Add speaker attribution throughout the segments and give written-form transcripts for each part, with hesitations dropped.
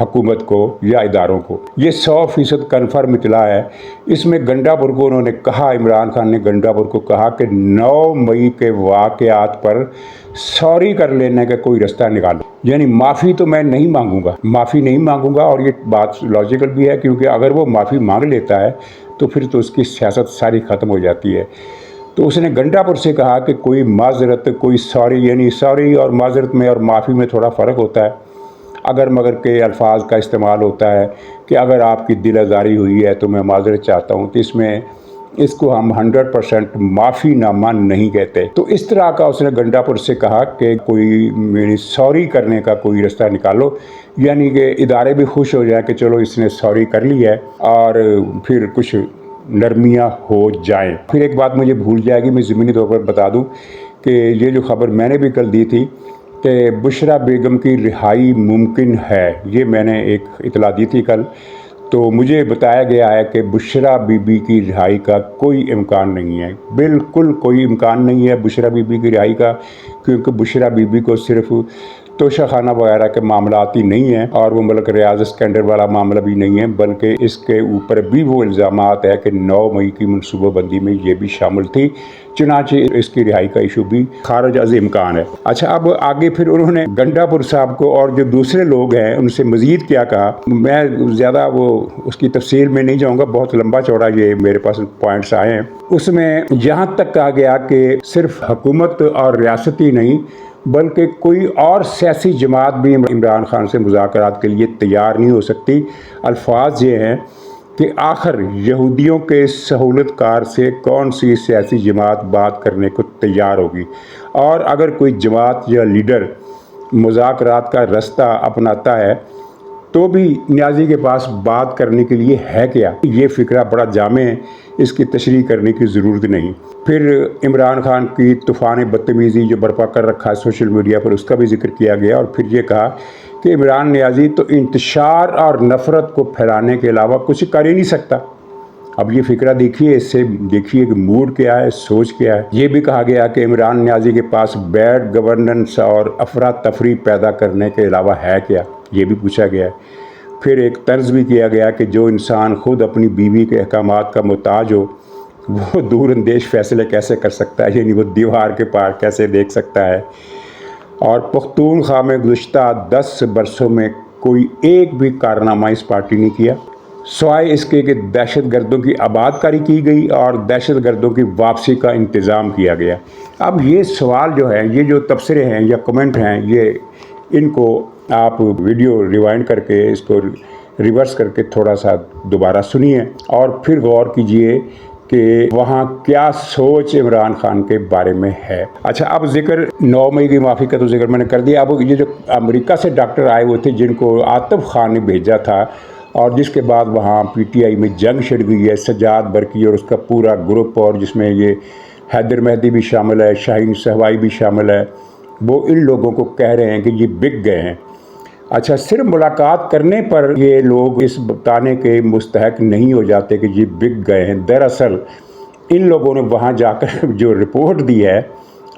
Speaker 1: حکومت کو یا اداروں کو۔ یہ 100% کنفرم اطلاع ہے۔ اس میں گنڈاپور کو انہوں نے کہا، عمران خان نے گنڈاپور کو کہا کہ 9 مئی کے واقعات پر سوری کر لینے کا کوئی رستہ نکالو، یعنی معافی تو میں نہیں مانگوں گا، اور یہ بات لاجیکل بھی ہے، کیونکہ اگر وہ معافی مانگ لیتا ہے تو پھر تو اس کی سیاست ساری ختم ہو جاتی ہے۔ تو اس نے گنڈاپور سے کہا کہ کوئی معذرت، کوئی سوری، یعنی سوری اور معذرت میں اور معافی میں تھوڑا فرق ہوتا ہے، اگر مگر کے الفاظ کا استعمال ہوتا ہے کہ اگر آپ کی دل آزاری ہوئی ہے تو میں معذرت چاہتا ہوں، تو اس کو ہم 100% معافی نامہ نہیں کہتے۔ تو اس طرح کا اس نے گنڈاپور سے کہا کہ کوئی میری سوری کرنے کا کوئی رستہ نکالو، یعنی کہ ادارے بھی خوش ہو جائیں کہ چلو اس نے سوری کر لی ہے اور پھر کچھ نرمیاں ہو جائیں۔ پھر ایک بات مجھے بھول جائے گی، میں ضمنی طور پر بتا دوں کہ یہ جو خبر میں نے بھی کل دی تھی کہ بشرا بیگم کی رہائی ممکن ہے، یہ میں نے ایک اطلاع دی تھی کل، تو مجھے بتایا گیا ہے کہ بشرا بی بی کی رہائی کا کوئی امکان نہیں ہے، بالکل کوئی امکان نہیں ہے بشرا بی بی کی رہائی کا، کیونکہ بشرا بی بی کو صرف توشہ خانہ وغیرہ کے معاملات ہی نہیں ہیں، اور وہ ملک ریاض اسکینڈر والا معاملہ بھی نہیں ہے، بلکہ اس کے اوپر بھی وہ الزامات ہے کہ 9 مئی کی منصوبہ بندی میں یہ بھی شامل تھی، چنانچہ اس کی رہائی کا ایشو بھی خارج از امکان ہے۔ اچھا، اب آگے پھر انہوں نے گنڈاپور صاحب کو اور جو دوسرے لوگ ہیں ان سے مزید کیا کہا، میں زیادہ وہ اس کی تفصیل میں نہیں جاؤں گا، بہت لمبا چوڑا یہ میرے پاس پوائنٹس آئے ہیں۔ اس میں یہاں تک کہا گیا کہ صرف حکومت اور ریاستی نہیں بلکہ کوئی اور سیاسی جماعت بھی عمران خان سے مذاکرات کے لیے تیار نہیں ہو سکتی۔ الفاظ یہ ہیں کہ آخر یہودیوں کے سہولت کار سے کون سی سیاسی جماعت بات کرنے کو تیار ہوگی، اور اگر کوئی جماعت یا لیڈر مذاکرات کا رستہ اپناتا ہے تو بھی نیازی کے پاس بات کرنے کے لیے ہے کیا؟ یہ فکرہ بڑا جامع ہے، اس کی تشریح کرنے کی ضرورت نہیں۔ پھر عمران خان کی طوفان بدتمیزی جو برپا کر رکھا ہے سوشل میڈیا پر، اس کا بھی ذکر کیا گیا، اور پھر یہ کہا کہ عمران نیازی تو انتشار اور نفرت کو پھیلانے کے علاوہ کچھ کر ہی نہیں سکتا۔ اب یہ فکرہ دیکھیے، اس سے دیکھیے کہ موڈ کیا ہے، سوچ کیا ہے۔ یہ بھی کہا گیا کہ عمران نیازی کے پاس بیڈ گورننس اور افراتفری پیدا کرنے کے علاوہ ہے کیا، یہ بھی پوچھا گیا ہے۔ پھر ایک طرز بھی کیا گیا کہ جو انسان خود اپنی بیوی کے احکامات کا محتاج ہو وہ دور اندیش فیصلے کیسے کر سکتا ہے، یعنی وہ دیوار کے پار کیسے دیکھ سکتا ہے۔ اور پختونخوا میں گزشتہ 10 برسوں میں کوئی ایک بھی کارنامہ اس پارٹی نے کیا سوائے اس کے کہ دہشت گردوں کی آباد کاری کی گئی اور دہشت گردوں کی واپسی کا انتظام کیا گیا۔ اب یہ سوال جو ہے، یہ جو تبصرے ہیں یا کمنٹ ہیں، یہ ان کو آپ ویڈیو ریوائنڈ کر کے اس کو ریورس کر کے تھوڑا سا دوبارہ سنیے اور پھر غور کیجئے کہ وہاں کیا سوچ عمران خان کے بارے میں ہے۔ اچھا، اب ذکر 9 مئی کی معافی کا تو ذکر میں نے کر دیا۔ اب یہ جو امریکہ سے ڈاکٹر آئے ہوئے تھے جن کو عاطف خان نے بھیجا تھا، اور جس کے بعد وہاں پی ٹی آئی میں جنگ چھڑ گئی ہے، سجاد برقی اور اس کا پورا گروپ، اور جس میں یہ حیدر مہدی بھی شامل ہے، شاہین صہوائی بھی شامل ہے، وہ ان لوگوں کو کہہ رہے ہیں کہ یہ بک گئے ہیں۔ اچھا، صرف ملاقات کرنے پر یہ لوگ اس بتانے کے مستحق نہیں ہو جاتے کہ یہ بک گئے ہیں۔ دراصل ان لوگوں نے وہاں جا کر جو رپورٹ دی ہے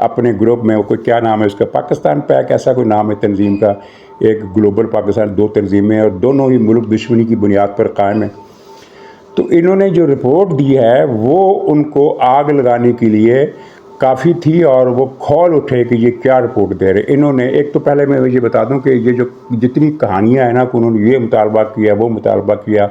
Speaker 1: اپنے گروپ میں، وہ کوئی کیا نام ہے اس کا، پاکستان پیک ایسا کوئی نام ہے تنظیم کا، ایک گلوبل پاکستان، 2 تنظیمیں اور دونوں ہی ملک دشمنی کی بنیاد پر قائم ہیں۔ تو انہوں نے جو رپورٹ دی ہے وہ ان کو آگ لگانے کے لیے کافی تھی، اور وہ کھول اٹھے کہ یہ کیا رپورٹ دے رہے۔ انہوں نے ایک تو پہلے میں یہ بتا دوں کہ یہ جو جتنی کہانیاں ہیں نا کہ انہوں نے یہ مطالبہ کیا، وہ مطالبہ کیا،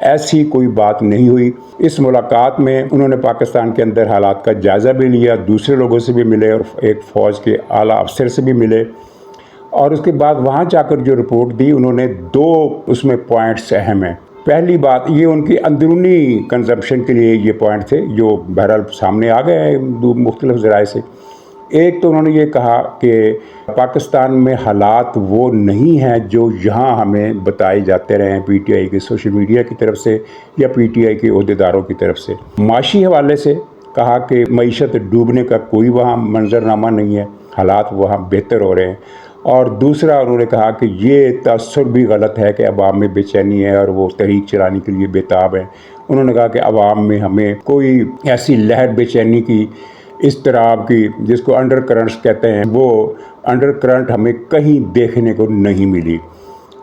Speaker 1: ایسی کوئی بات نہیں ہوئی۔ اس ملاقات میں انہوں نے پاکستان کے اندر حالات کا جائزہ بھی لیا، دوسرے لوگوں سے بھی ملے اور ایک فوج کے اعلیٰ افسر سے بھی ملے، اور اس کے بعد وہاں جا کر جو رپورٹ دی انہوں نے 2 اس میں پوائنٹس اہم ہیں۔ پہلی بات یہ ان کی اندرونی کنزمپشن کے لیے یہ پوائنٹ تھے جو بہرحال سامنے آ گئے ہیں مختلف ذرائع سے۔ ایک تو انہوں نے یہ کہا کہ پاکستان میں حالات وہ نہیں ہیں جو یہاں ہمیں بتائے جاتے رہے ہیں پی ٹی آئی کے سوشل میڈیا کی طرف سے یا پی ٹی آئی کے عہدیداروں کی طرف سے۔ معاشی حوالے سے کہا کہ معیشت ڈوبنے کا کوئی وہاں منظرنامہ نہیں ہے، حالات وہاں بہتر ہو رہے ہیں۔ اور دوسرا انہوں نے کہا کہ یہ تاثر بھی غلط ہے کہ عوام میں بے چینی ہے اور وہ تحریک چلانے کے لیے بےتاب ہیں۔ انہوں نے کہا کہ عوام میں ہمیں کوئی ایسی لہر بے چینی کی، اضطراب کی، جس کو انڈر کرنٹس کہتے ہیں، وہ انڈر کرنٹ ہمیں کہیں دیکھنے کو نہیں ملی۔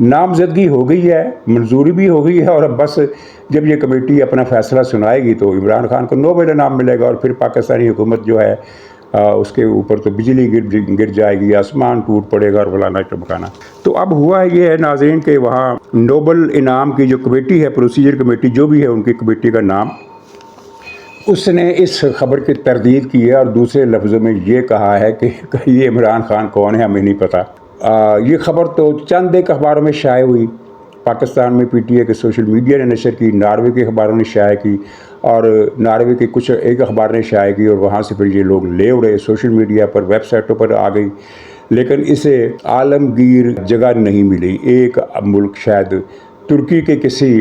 Speaker 1: نامزدگی ہو گئی ہے، منظوری بھی ہو گئی ہے، اور اب بس جب یہ کمیٹی اپنا فیصلہ سنائے گی تو عمران خان کو نوبل انعام ملے گا، اور پھر پاکستانی حکومت جو ہے اس کے اوپر تو بجلی گر جائے گی، آسمان ٹوٹ پڑے گا اور فلانا ٹمکانا۔ تو اب ہوا یہ ہے ناظرین کہ وہاں نوبل انعام کی جو کمیٹی ہے، پروسیجر کمیٹی جو بھی ہے، ان کی کمیٹی کا نام، اس نے اس خبر کی تردید کی ہے اور دوسرے لفظوں میں یہ کہا ہے کہ یہ عمران خان کون ہے ہمیں نہیں پتہ۔ یہ خبر تو چند ایک اخباروں میں شائع ہوئی، پاکستان میں پی ٹی اے کے سوشل میڈیا نے نشر کی، ناروے کے اخباروں نے شائع کی، اور ناروے کے کچھ ایک اخبار نے شائع کی، اور وہاں سے پھر یہ لوگ لے اڑے سوشل میڈیا پر، ویب سائٹوں پر آ گئی، لیکن اسے عالمگیر جگہ نہیں ملی۔ ایک ملک شاید ترکی کے کسی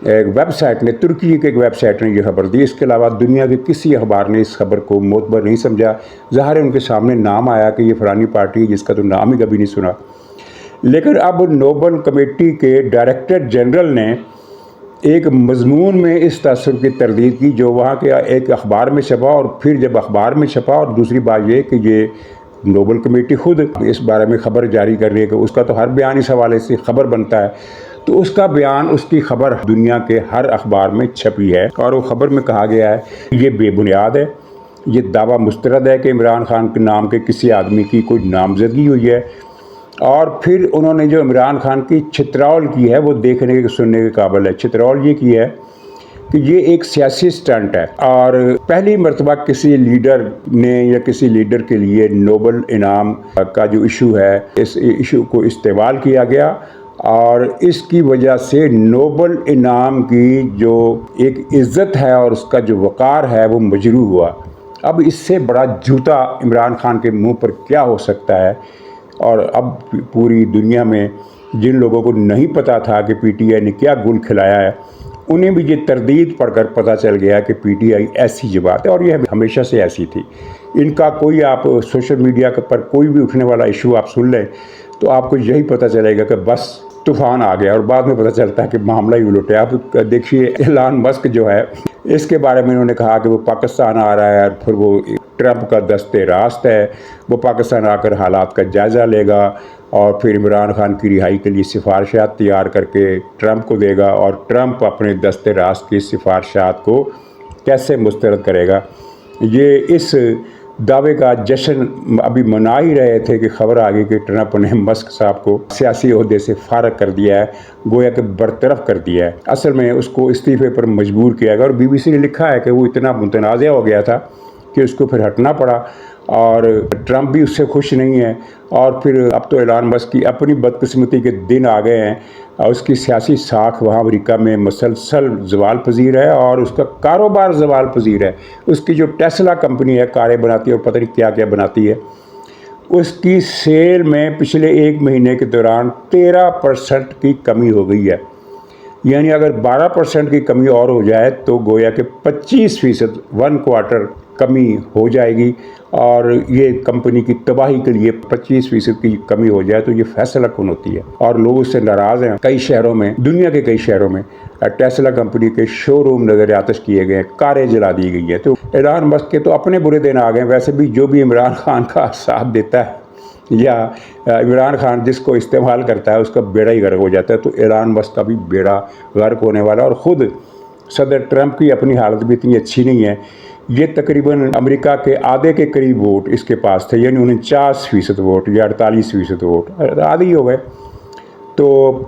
Speaker 1: ایک ویب سائٹ نے، ترکی کے ایک ویب سائٹ نے یہ خبر دی، اس کے علاوہ دنیا کے کسی اخبار نے اس خبر کو معتبر نہیں سمجھا۔ ظاہر ہے ان کے سامنے نام آیا کہ یہ فلانی پارٹی ہے جس کا تو نام ہی کبھی نہیں سنا، لیکن اب نوبل کمیٹی کے ڈائریکٹر جنرل نے ایک مضمون میں اس تاثر کی تردید کی جو وہاں کے ایک اخبار میں چھپا، اور پھر جب اخبار میں چھپا، اور دوسری بات یہ کہ یہ نوبل کمیٹی خود اس بارے میں خبر جاری کر رہی ہے کہ اس کا تو ہر بیان اس حوالے سے خبر بنتا ہے، تو اس کا بیان، اس کی خبر دنیا کے ہر اخبار میں چھپی ہے، اور وہ خبر میں کہا گیا ہے یہ بے بنیاد ہے، یہ دعویٰ مسترد ہے کہ عمران خان کے نام کے کسی آدمی کی کوئی نامزدگی ہوئی ہے، اور پھر انہوں نے جو عمران خان کی چترول کی ہے وہ دیکھنے کے سننے کے قابل ہے۔ چترول یہ کی ہے کہ یہ ایک سیاسی سٹنٹ ہے، اور پہلی مرتبہ کسی لیڈر نے یا کسی لیڈر کے لیے نوبل انعام کا جو ایشو ہے، اس ایشو کو استعمال کیا گیا، اور اس کی وجہ سے نوبل انعام کی جو ایک عزت ہے اور اس کا جو وقار ہے وہ مجروح ہوا۔ اب اس سے بڑا جوتا عمران خان کے منہ پر کیا ہو سکتا ہے؟ اور اب پوری دنیا میں جن لوگوں کو نہیں پتہ تھا کہ پی ٹی آئی نے کیا گل کھلایا ہے، انہیں بھی یہ تردید پڑھ کر پتہ چل گیا کہ پی ٹی آئی ایسی جماعت ہے، اور یہ ہمیشہ سے ایسی تھی۔ ان کا کوئی آپ سوشل میڈیا پر کوئی بھی اٹھنے والا ایشو آپ سن لیں تو آپ کو یہی پتہ چلے گا کہ بس طوفان آ گیا، اور بعد میں پتہ چلتا ہے کہ معاملہ ہی الٹ ہے۔ اب دیکھیے ایلان مسک جو ہے، اس کے بارے میں انہوں نے کہا کہ وہ پاکستان آ رہا ہے، اور پھر وہ ٹرمپ کا دست راست ہے، وہ پاکستان آ کر حالات کا جائزہ لے گا، اور پھر عمران خان کی رہائی کے لیے سفارشات تیار کر کے ٹرمپ کو دے گا، اور ٹرمپ اپنے دست راست کی سفارشات کو کیسے مسترد کرے گا۔ یہ اس دعوے کا جشن ابھی منا ہی رہے تھے کہ خبر آ گئی کہ ٹرمپ نے مسک صاحب کو سیاسی عہدے سے فارغ کر دیا ہے، گویا کہ برطرف کر دیا ہے۔ اصل میں اس کو استعفے پر مجبور کیا گیا، اور بی بی سی نے لکھا ہے کہ وہ اتنا متنازع ہو گیا تھا کہ اس کو پھر ہٹنا پڑا، اور ٹرمپ بھی اس سے خوش نہیں ہے، اور پھر اب تو ایلان مسک کی اپنی بدقسمتی کے دن آ گئے ہیں، اور اس کی سیاسی ساکھ وہاں امریکہ میں مسلسل زوال پذیر ہے، اور اس کا کاروبار زوال پذیر ہے۔ اس کی جو ٹیسلا کمپنی ہے، کاریں بناتی ہے اور پتہ نہیں کیا کیا بناتی ہے، اس کی سیل میں پچھلے ایک مہینے کے دوران 13% کی کمی ہو گئی ہے، یعنی اگر 12% کی کمی اور ہو جائے تو گویا کہ 25% 1/4 کمی ہو جائے گی، اور یہ کمپنی کی تباہی کے لیے 25% کی کمی ہو جائے تو یہ فیصلہ کن ہوتی ہے، اور لوگ اس سے ناراض ہیں۔ کئی شہروں میں، دنیا کے کئی شہروں میں ٹیسلا کمپنی کے شو روم نظر آتش کیے گئے ہیں، کاریں جلا دی گئی ہیں۔ تو ایلان مسک کے تو اپنے برے دن آ گئے۔ ویسے بھی جو بھی عمران خان کا ساتھ دیتا ہے یا عمران خان جس کو استعمال کرتا ہے اس کا بیڑا ہی غرق ہو جاتا ہے، تو ایلان مسک کا بھی بیڑا غرق ہونے والا۔ اور خود صدر ٹرمپ کی اپنی حالت بھی اتنی اچھی نہیں ہے، یہ تقریباً امریکہ کے آدھے کے قریب ووٹ اس کے پاس تھے، یعنی 49% ووٹ یا 48% ووٹ، آدھے ہی ہو گئے، تو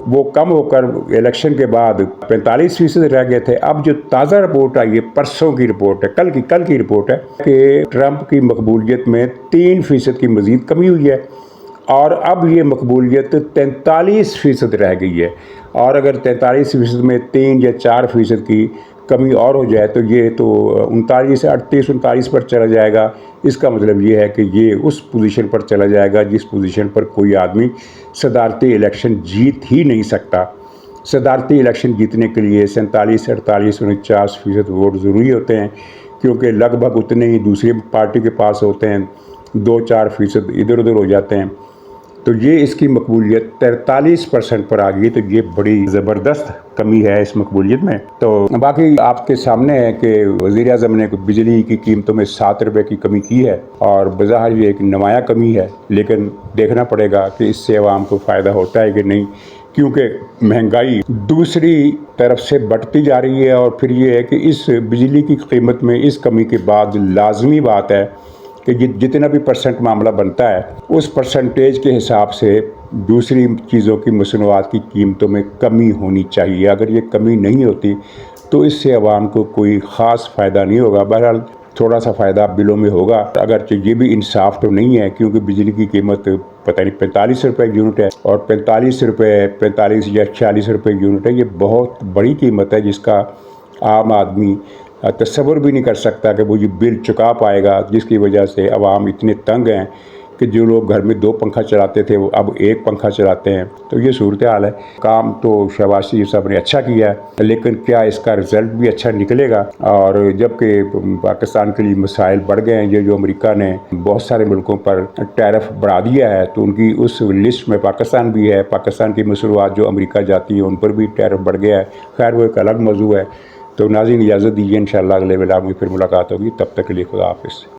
Speaker 1: وہ کم ہو کر الیکشن کے بعد 45% رہ گئے تھے۔ اب جو تازہ رپورٹ آئی ہے، پرسوں کی رپورٹ ہے، کل کی رپورٹ ہے کہ ٹرمپ کی مقبولیت میں 3% کی مزید کمی ہوئی ہے، اور اب یہ مقبولیت 43% رہ گئی ہے، اور اگر 43% میں 3 یا 4% کی کمی اور ہو جائے تو یہ تو 39 پر چلا جائے گا۔ اس کا مطلب یہ ہے کہ یہ اس پوزیشن پر چلا جائے گا جس پوزیشن پر کوئی آدمی صدارتی الیکشن جیت ہی نہیں سکتا۔ صدارتی الیکشن جیتنے کے لیے 47، 48، 49% ووٹ ضروری ہوتے ہیں، کیونکہ لگ بھگ اتنے ہی دوسری پارٹی کے پاس ہوتے ہیں، 2-4% ادھر ادھر ہو جاتے ہیں۔ تو یہ اس کی مقبولیت 43% پر آ گئی، تو یہ بڑی زبردست کمی ہے اس مقبولیت میں۔ تو باقی آپ کے سامنے ہے کہ وزیر اعظم نے بجلی کی قیمتوں میں 7 روپے کی کمی کی ہے، اور بظاہر یہ ایک نمایاں کمی ہے، لیکن دیکھنا پڑے گا کہ اس سے عوام کو فائدہ ہوتا ہے کہ نہیں۔ کیونکہ مہنگائی دوسری طرف سے بڑھتی جا رہی ہے، اور پھر یہ ہے کہ اس بجلی کی قیمت میں اس کمی کے بعد لازمی بات ہے کہ جتنا بھی پرسنٹ معاملہ بنتا ہے اس پرسنٹیج کے حساب سے دوسری چیزوں کی مصنوعات کی قیمتوں میں کمی ہونی چاہیے۔ اگر یہ کمی نہیں ہوتی تو اس سے عوام کو کوئی خاص فائدہ نہیں ہوگا۔ بہرحال تھوڑا سا فائدہ بلوں میں ہوگا، اگرچہ یہ بھی انصاف تو نہیں ہے کیونکہ بجلی کی قیمت پتہ نہیں 45 روپے یونٹ ہے، اور 45 یا 46 روپے یونٹ ہے۔ یہ بہت بڑی قیمت ہے جس کا عام آدمی تصور بھی نہیں کر سکتا کہ وہ یہ بل چکا پائے گا، جس کی وجہ سے عوام اتنے تنگ ہیں کہ جو لوگ گھر میں 2 پنکھا چلاتے تھے وہ اب 1 پنکھا چلاتے ہیں۔ تو یہ صورتحال ہے۔ کام تو شہباز شریف صاحب نے اچھا کیا ہے، لیکن کیا اس کا رزلٹ بھی اچھا نکلے گا؟ اور جبکہ پاکستان کے لیے مسائل بڑھ گئے ہیں، یہ جو امریکہ نے بہت سارے ملکوں پر ٹیرف بڑھا دیا ہے تو ان کی اس لسٹ میں پاکستان بھی ہے۔ پاکستان کی مصنوعات جو امریکہ جاتی ہیں ان پر بھی ٹیرف بڑھ گیا ہے۔ خیر وہ ایک الگ موضوع ہے۔ تو ناظرین اجازت دیجیے، انشاءاللہ اگلے ولاگ میں پھر ملاقات ہوگی، تب تک کے لیے خدا حافظ۔